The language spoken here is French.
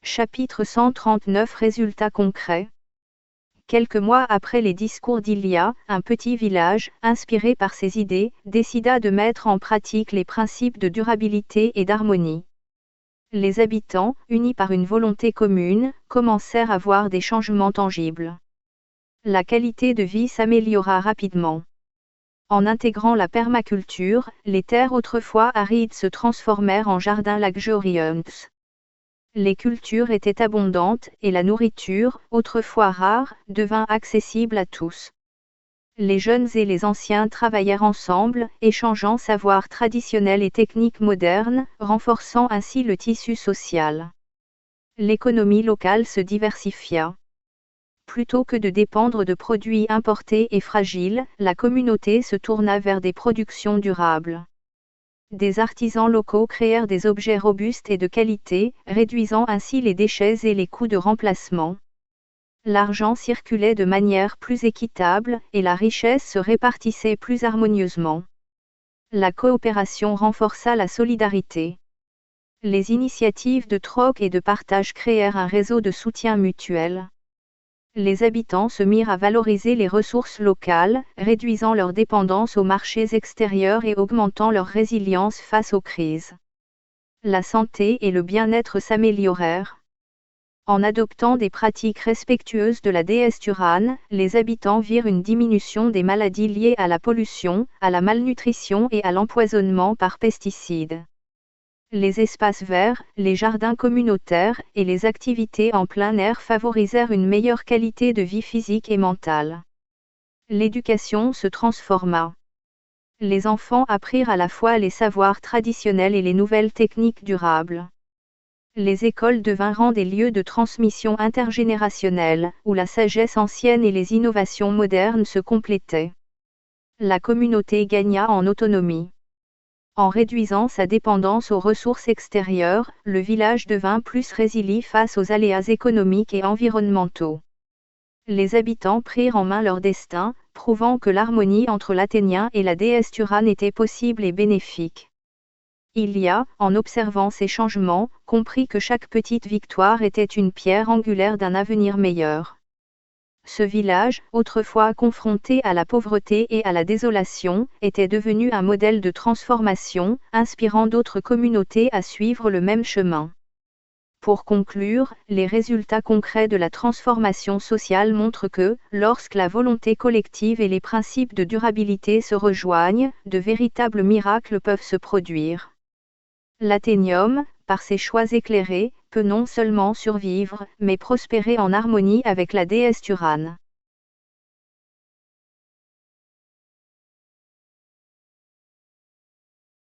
Chapitre 139 Résultats concrets. Quelques mois après les discours d'Ilia, un petit village, inspiré par ses idées, décida de mettre en pratique les principes de durabilité et d'harmonie. Les habitants, unis par une volonté commune, commencèrent à voir des changements tangibles. La qualité de vie s'améliora rapidement. En intégrant la permaculture, les terres autrefois arides se transformèrent en jardins luxuriants. Les cultures étaient abondantes et la nourriture, autrefois rare, devint accessible à tous. Les jeunes et les anciens travaillèrent ensemble, échangeant savoirs traditionnels et techniques modernes, renforçant ainsi le tissu social. L'économie locale se diversifia. Plutôt que de dépendre de produits importés et fragiles, la communauté se tourna vers des productions durables. Des artisans locaux créèrent des objets robustes et de qualité, réduisant ainsi les déchets et les coûts de remplacement. L'argent circulait de manière plus équitable, et la richesse se répartissait plus harmonieusement. La coopération renforça la solidarité. Les initiatives de troc et de partage créèrent un réseau de soutien mutuel. Les habitants se mirent à valoriser les ressources locales, réduisant leur dépendance aux marchés extérieurs et augmentant leur résilience face aux crises. La santé et le bien-être s'améliorèrent. En adoptant des pratiques respectueuses de la déesse Turane, les habitants virent une diminution des maladies liées à la pollution, à la malnutrition et à l'empoisonnement par pesticides. Les espaces verts, les jardins communautaires et les activités en plein air favorisèrent une meilleure qualité de vie physique et mentale. L'éducation se transforma. Les enfants apprirent à la fois les savoirs traditionnels et les nouvelles techniques durables. Les écoles devinrent des lieux de transmission intergénérationnelle, où la sagesse ancienne et les innovations modernes se complétaient. La communauté gagna en autonomie. En réduisant sa dépendance aux ressources extérieures, le village devint plus résilient face aux aléas économiques et environnementaux. Les habitants prirent en main leur destin, prouvant que l'harmonie entre l'Athénien et la déesse Turane était possible et bénéfique. Ilia, en observant ces changements, comprit que chaque petite victoire était une pierre angulaire d'un avenir meilleur. Ce village, autrefois confronté à la pauvreté et à la désolation, était devenu un modèle de transformation, inspirant d'autres communautés à suivre le même chemin. Pour conclure, les résultats concrets de la transformation sociale montrent que, lorsque la volonté collective et les principes de durabilité se rejoignent, de véritables miracles peuvent se produire. L'Athénium, par ses choix éclairés, peut non seulement survivre, mais prospérer en harmonie avec la déesse Turane.